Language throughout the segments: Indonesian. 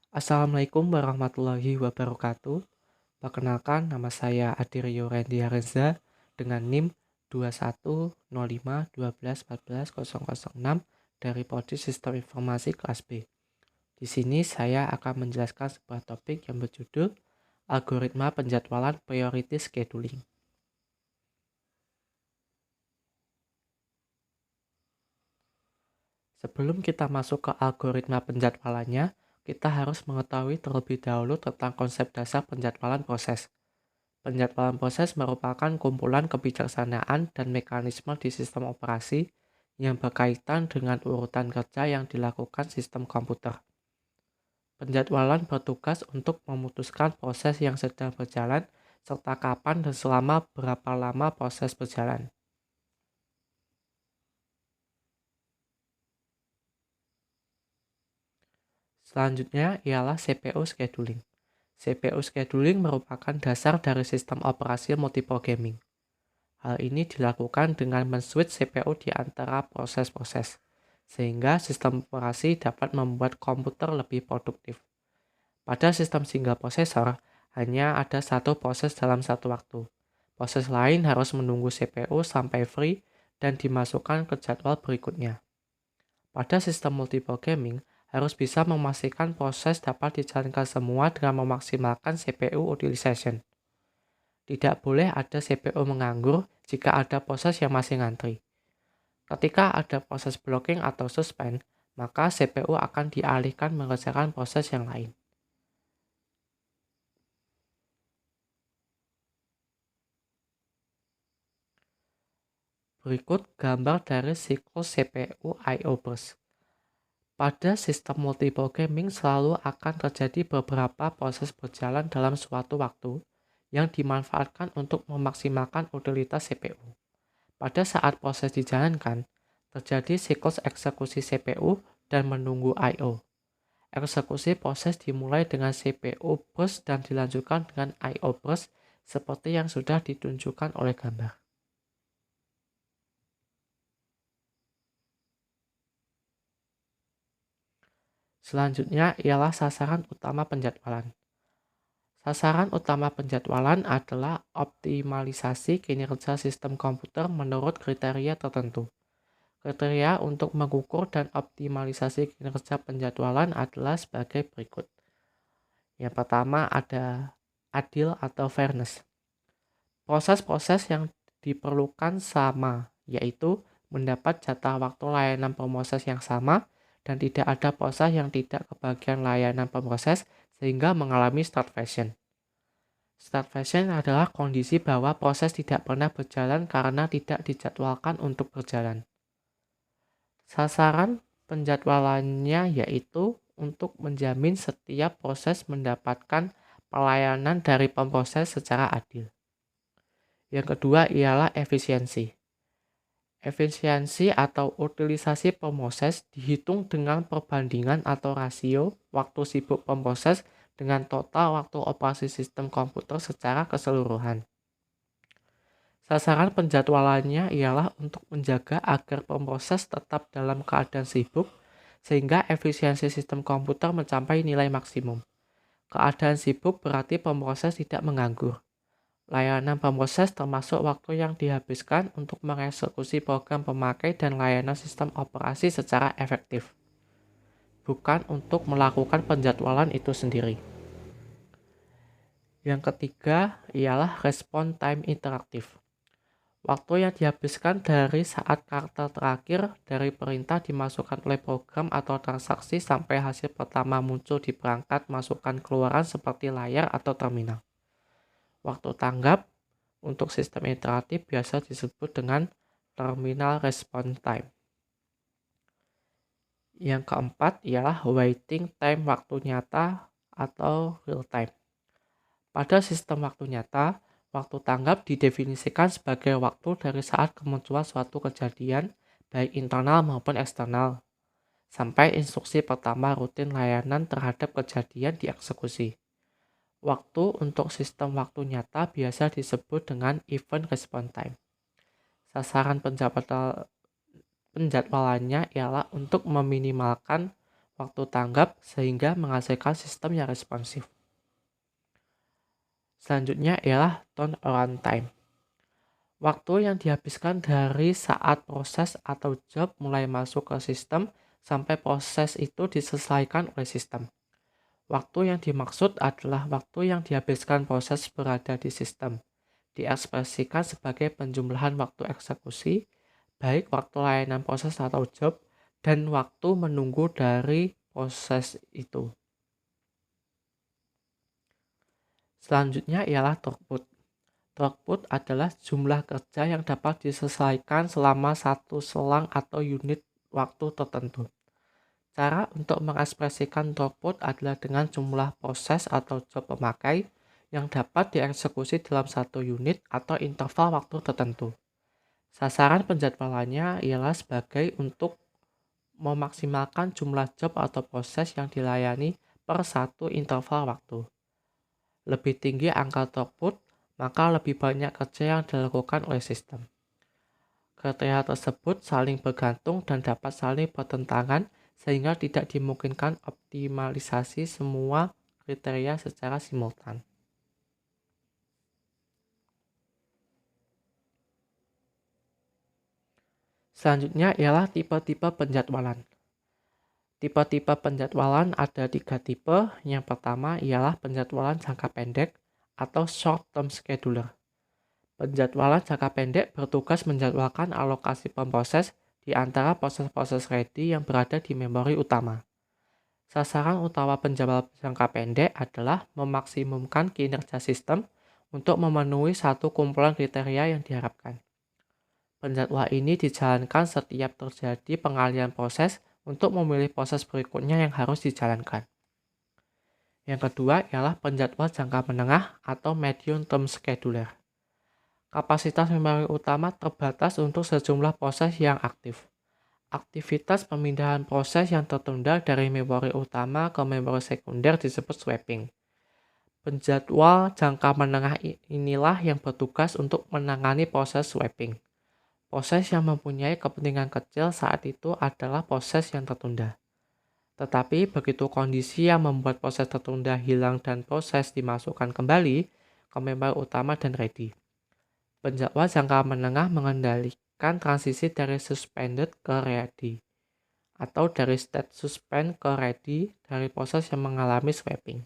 Assalamualaikum warahmatullahi wabarakatuh. Perkenalkan, nama saya Adirio Randy Harenza dengan NIM 210512141006 dari Prodi Sistem Informasi kelas B. Di sini saya akan menjelaskan sebuah topik yang berjudul Algoritma Penjadwalan Priority Scheduling. Sebelum kita masuk ke algoritma penjadwalannya, kita harus mengetahui terlebih dahulu tentang konsep dasar penjadwalan proses. Penjadwalan proses merupakan kumpulan kebijaksanaan dan mekanisme di sistem operasi yang berkaitan dengan urutan kerja yang dilakukan sistem komputer. Penjadwalan bertugas untuk memutuskan proses yang sedang berjalan serta kapan dan selama berapa lama proses berjalan. Selanjutnya ialah CPU scheduling. CPU scheduling merupakan dasar dari sistem operasi multiprogramming. Hal ini dilakukan dengan men-switch CPU di antara proses-proses, sehingga sistem operasi dapat membuat komputer lebih produktif. Pada sistem single prosesor, hanya ada satu proses dalam satu waktu. Proses lain harus menunggu CPU sampai free dan dimasukkan ke jadwal berikutnya. Pada sistem multiprogramming, harus bisa memastikan proses dapat dijalankan semua dengan memaksimalkan CPU utilization. Tidak boleh ada CPU menganggur jika ada proses yang masih ngantri. Ketika ada proses blocking atau suspend, maka CPU akan dialihkan mengerjakan proses yang lain. Berikut gambar dari siklus CPU I/O burst. Pada sistem multiprogramming selalu akan terjadi beberapa proses berjalan dalam suatu waktu yang dimanfaatkan untuk memaksimalkan utilitas CPU. Pada saat proses dijalankan, terjadi siklus eksekusi CPU dan menunggu I/O. Eksekusi proses dimulai dengan CPU burst dan dilanjutkan dengan I/O burst seperti yang sudah ditunjukkan oleh gambar. Selanjutnya ialah sasaran utama penjadwalan. Sasaran utama penjadwalan adalah optimalisasi kinerja sistem komputer menurut kriteria tertentu. Kriteria untuk mengukur dan optimalisasi kinerja penjadwalan adalah sebagai berikut. Yang pertama ada adil atau fairness. Proses-proses yang diperlukan sama, yaitu mendapat jatah waktu layanan pemroses yang sama dan tidak ada proses yang tidak kebagian layanan pemroses sehingga mengalami starvation. Starvation adalah kondisi bahwa proses tidak pernah berjalan karena tidak dijadwalkan untuk berjalan. Sasaran penjadwalannya yaitu untuk menjamin setiap proses mendapatkan pelayanan dari pemroses secara adil. Yang kedua ialah efisiensi. Efisiensi atau utilisasi pemroses dihitung dengan perbandingan atau rasio waktu sibuk pemroses dengan total waktu operasi sistem komputer secara keseluruhan. Sasaran penjadwalannya ialah untuk menjaga agar pemroses tetap dalam keadaan sibuk sehingga efisiensi sistem komputer mencapai nilai maksimum. Keadaan sibuk berarti pemroses tidak menganggur. Layanan pemroses termasuk waktu yang dihabiskan untuk mengeksekusi program pemakai dan layanan sistem operasi secara efektif, bukan untuk melakukan penjadwalan itu sendiri. Yang ketiga ialah response time interaktif. Waktu yang dihabiskan dari saat karakter terakhir dari perintah dimasukkan oleh program atau transaksi sampai hasil pertama muncul di perangkat masukan keluaran seperti layar atau terminal. Waktu tanggap untuk sistem interaktif biasa disebut dengan terminal response time. Yang keempat ialah waiting time waktu nyata atau real time. Pada sistem waktu nyata, waktu tanggap didefinisikan sebagai waktu dari saat kemunculan suatu kejadian, baik internal maupun eksternal, sampai instruksi pertama rutin layanan terhadap kejadian dieksekusi. Waktu untuk sistem waktu nyata biasa disebut dengan event response time. Sasaran penjadwalannya ialah untuk meminimalkan waktu tanggap sehingga menghasilkan sistem yang responsif. Selanjutnya ialah turnaround time. Waktu yang dihabiskan dari saat proses atau job mulai masuk ke sistem sampai proses itu diselesaikan oleh sistem. Waktu yang dimaksud adalah waktu yang dihabiskan proses berada di sistem. Diekspresikan sebagai penjumlahan waktu eksekusi, baik waktu layanan proses atau job, dan waktu menunggu dari proses itu. Selanjutnya ialah throughput. Throughput adalah jumlah kerja yang dapat diselesaikan selama satu selang atau unit waktu tertentu. Cara untuk mengekspresikan throughput adalah dengan jumlah proses atau job pemakai yang dapat dieksekusi dalam satu unit atau interval waktu tertentu. Sasaran penjadwalannya ialah sebagai untuk memaksimalkan jumlah job atau proses yang dilayani per satu interval waktu. Lebih tinggi angka throughput, maka lebih banyak kerja yang dilakukan oleh sistem. Kriteria tersebut saling bergantung dan dapat saling bertentangan sehingga tidak dimungkinkan optimalisasi semua kriteria secara simultan. Selanjutnya ialah tipe-tipe penjadwalan. Tipe-tipe penjadwalan ada 3 tipe. Yang pertama ialah penjadwalan jangka pendek atau short term scheduler. Penjadwalan jangka pendek bertugas menjadwalkan alokasi pemproses di antara proses-proses ready yang berada di memori utama. Sasaran utama penjadwalan jangka pendek adalah memaksimumkan kinerja sistem untuk memenuhi satu kumpulan kriteria yang diharapkan. Penjadwalan ini dijalankan setiap terjadi pengalihan proses untuk memilih proses berikutnya yang harus dijalankan. Yang kedua ialah penjadwal jangka menengah atau medium term scheduler. Kapasitas memori utama terbatas untuk sejumlah proses yang aktif. Aktivitas pemindahan proses yang tertunda dari memori utama ke memori sekunder disebut swapping. Penjadwal jangka menengah inilah yang bertugas untuk menangani proses swapping. Proses yang mempunyai kepentingan kecil saat itu adalah proses yang tertunda. Tetapi begitu kondisi yang membuat proses tertunda hilang dan proses dimasukkan kembali ke memori utama dan ready. Penjadwal jangka menengah mengendalikan transisi dari suspended ke ready, atau dari state suspend ke ready dari proses yang mengalami swapping.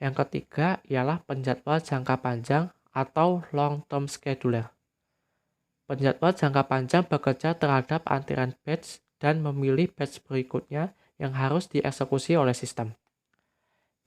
Yang ketiga ialah penjadwal jangka panjang atau long term scheduler. Penjadwal jangka panjang bekerja terhadap antrian batch dan memilih batch berikutnya yang harus dieksekusi oleh sistem.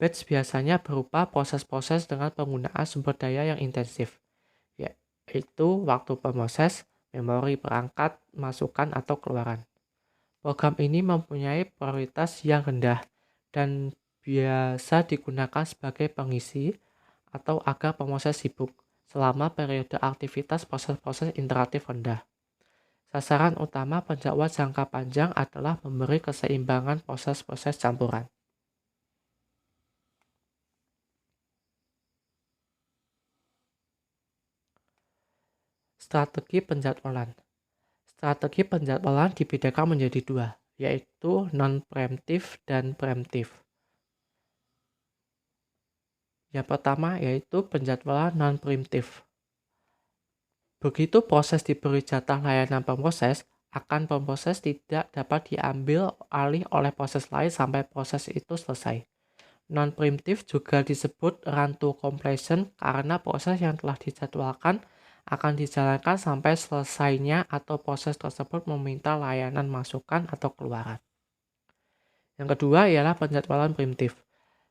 Batch biasanya berupa proses-proses dengan penggunaan sumber daya yang intensif, yaitu waktu pemproses, memori perangkat, masukan atau keluaran. Program ini mempunyai prioritas yang rendah dan biasa digunakan sebagai pengisi atau agar pemproses sibuk selama periode aktivitas proses-proses interaktif rendah. Sasaran utama penjadwal jangka panjang adalah memberi keseimbangan proses-proses campuran. Strategi penjadwalan. Strategi penjadwalan dibedakan menjadi dua, yaitu non-preemptive dan preemptive. Yang pertama yaitu penjadwalan non-preemptive. Begitu proses diberi jatah layanan pemproses, akan pemproses tidak dapat diambil alih oleh proses lain sampai proses itu selesai. Non-preemptive juga disebut run to completion karena proses yang telah dijadwalkan akan dijalankan sampai selesainya atau proses tersebut meminta layanan masukan atau keluaran. Yang kedua ialah penjadwalan preemptive.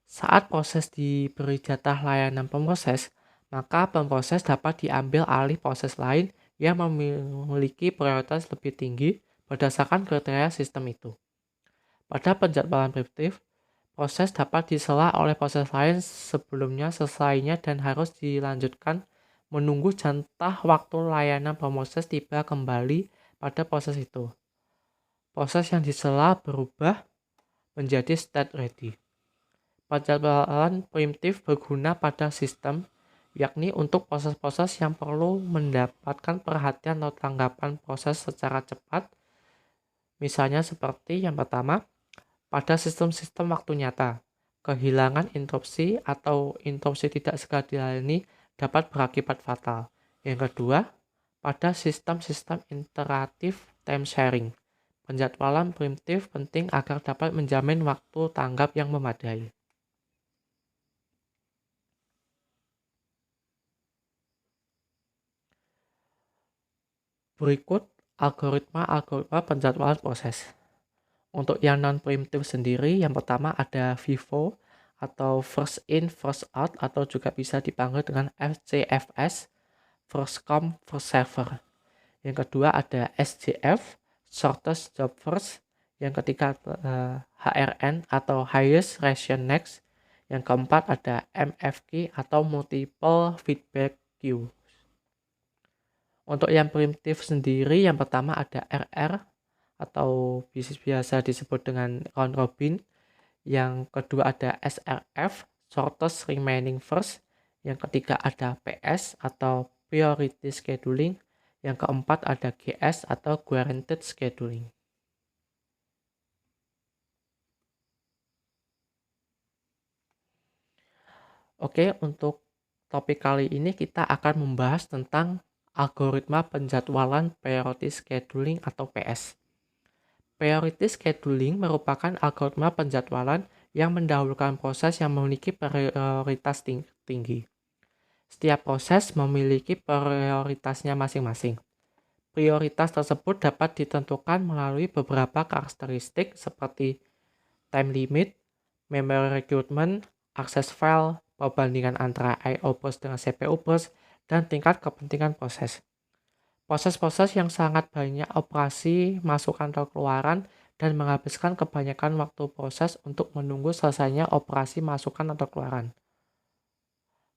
Saat proses diberi jatah layanan pemproses, maka pemproses dapat diambil alih proses lain yang memiliki prioritas lebih tinggi berdasarkan kriteria sistem itu. Pada penjadwalan preemptive, proses dapat disela oleh proses lain sebelumnya selesainya dan harus dilanjutkan menunggu jatah waktu layanan pemproses tiba kembali pada proses itu. Proses yang disela berubah menjadi state ready. Penjadwalan preemptive berguna pada sistem, yakni untuk proses-proses yang perlu mendapatkan perhatian atau tanggapan proses secara cepat. Misalnya seperti yang pertama, pada sistem-sistem waktu nyata. Kehilangan interupsi atau interupsi tidak segera dilayani dapat berakibat fatal. Yang kedua, pada sistem-sistem interaktif time sharing. Penjadwalan primitif penting agar dapat menjamin waktu tanggap yang memadai. Berikut algoritma penjadwalan proses. Untuk yang non-primitif sendiri, yang pertama ada FIFO atau First In, First Out, atau juga bisa dipanggil dengan FCFS, First Come, First Server. Yang kedua ada SJF, Shortest Job First. Yang ketiga HRN atau Highest Ration Next. Yang keempat ada MFQ atau Multiple Feedback Queue. Untuk yang primitif sendiri, yang pertama ada RR atau biasa disebut dengan round robin. Yang kedua ada SRF, Shortest Remaining First. Yang ketiga ada PS atau Priority Scheduling. Yang keempat ada GS atau Guaranteed Scheduling. Oke, untuk topik kali ini kita akan membahas tentang algoritma penjadwalan Priority Scheduling atau PS. Priority Scheduling merupakan algoritma penjadwalan yang mendahulukan proses yang memiliki prioritas tinggi. Setiap proses memiliki prioritasnya masing-masing. Prioritas tersebut dapat ditentukan melalui beberapa karakteristik seperti time limit, memory requirement, akses file, perbandingan antara I/O burst dengan CPU burst, dan tingkat kepentingan proses. Proses-proses yang sangat banyak operasi, masukan atau keluaran, dan menghabiskan kebanyakan waktu proses untuk menunggu selesainya operasi masukan atau keluaran.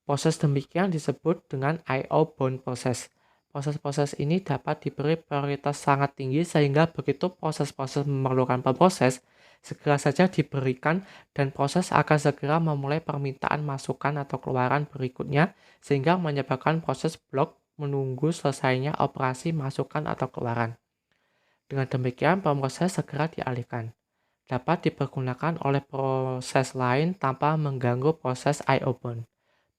Proses demikian disebut dengan I/O bound process. Proses-proses ini dapat diberi prioritas sangat tinggi sehingga begitu proses-proses memerlukan pemproses, segera saja diberikan dan proses akan segera memulai permintaan masukan atau keluaran berikutnya sehingga menyebabkan proses blok menunggu selesainya operasi masukan atau keluaran. Dengan demikian pemproses segera dialihkan. Dapat dipergunakan oleh proses lain tanpa mengganggu proses I/O bound.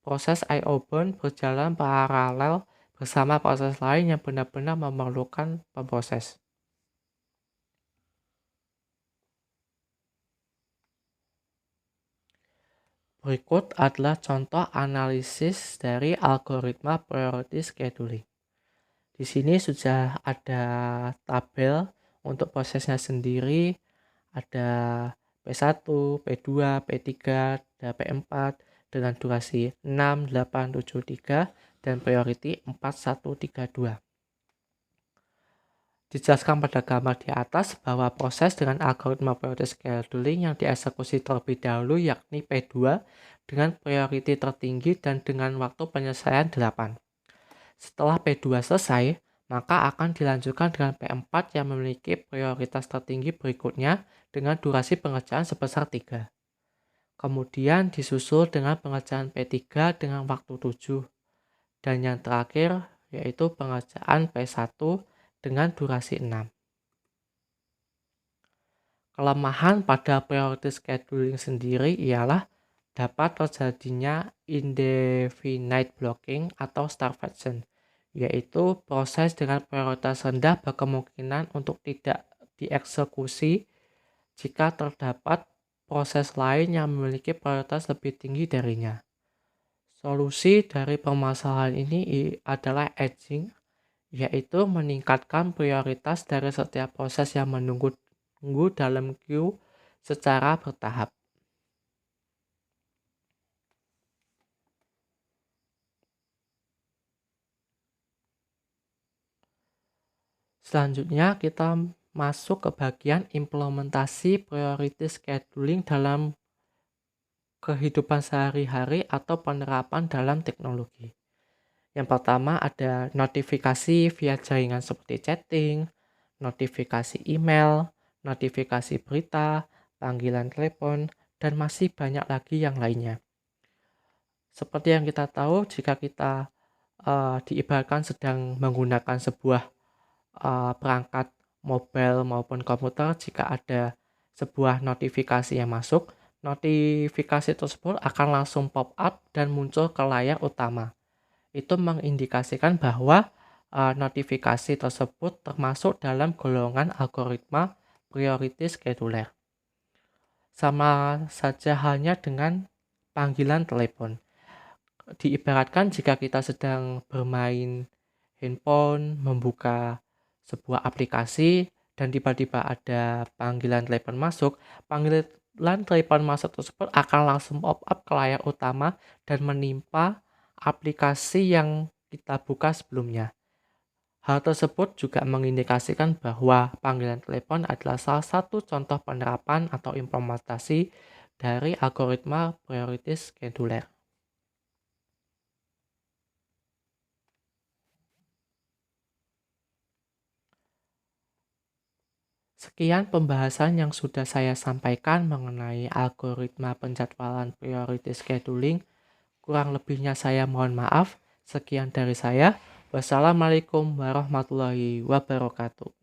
Proses I/O bound berjalan paralel bersama proses lain yang benar-benar memerlukan pemproses. Berikut adalah contoh analisis dari algoritma priority scheduling. Di sini sudah ada tabel untuk prosesnya sendiri, ada P1, P2, P3, dan P4 dengan durasi 6, 8, 7, 3 dan priority 4, 1, 3, 2. Dijelaskan pada gambar di atas bahwa proses dengan algoritma priority scheduling yang dieksekusi terlebih dahulu yakni P2 dengan priority tertinggi dan dengan waktu penyelesaian 8. Setelah P2 selesai, maka akan dilanjutkan dengan P4 yang memiliki prioritas tertinggi berikutnya dengan durasi pengerjaan sebesar 3. Kemudian disusul dengan pengerjaan P3 dengan waktu 7. Dan yang terakhir yaitu pengerjaan P1 dengan durasi 6. Kelemahan pada priority scheduling sendiri ialah dapat terjadinya indefinite blocking atau starvation, yaitu proses dengan prioritas rendah berkemungkinan untuk tidak dieksekusi jika terdapat proses lain yang memiliki prioritas lebih tinggi darinya. Solusi dari permasalahan ini adalah edging, yaitu meningkatkan prioritas dari setiap proses yang menunggu dalam queue secara bertahap. Selanjutnya kita masuk ke bagian implementasi priority scheduling dalam kehidupan sehari-hari atau penerapan dalam teknologi. Yang pertama ada notifikasi via jaringan seperti chatting, notifikasi email, notifikasi berita, panggilan telepon, dan masih banyak lagi yang lainnya. Seperti yang kita tahu, jika kita diibaratkan sedang menggunakan sebuah perangkat mobile maupun komputer, jika ada sebuah notifikasi yang masuk, notifikasi tersebut akan langsung pop up dan muncul ke layar utama. Itu mengindikasikan bahwa notifikasi tersebut termasuk dalam golongan algoritma priority scheduler. Sama saja halnya dengan panggilan telepon. Diibaratkan jika kita sedang bermain handphone, membuka sebuah aplikasi, dan tiba-tiba ada panggilan telepon masuk, panggilan telepon masuk tersebut akan langsung pop up ke layar utama dan menimpa aplikasi yang kita buka sebelumnya. Hal tersebut juga mengindikasikan bahwa panggilan telepon adalah salah satu contoh penerapan atau implementasi dari algoritma priority scheduler. Sekian pembahasan yang sudah saya sampaikan mengenai algoritma penjadwalan priority scheduling. Kurang lebihnya saya mohon maaf. Sekian dari saya. Wassalamualaikum warahmatullahi wabarakatuh.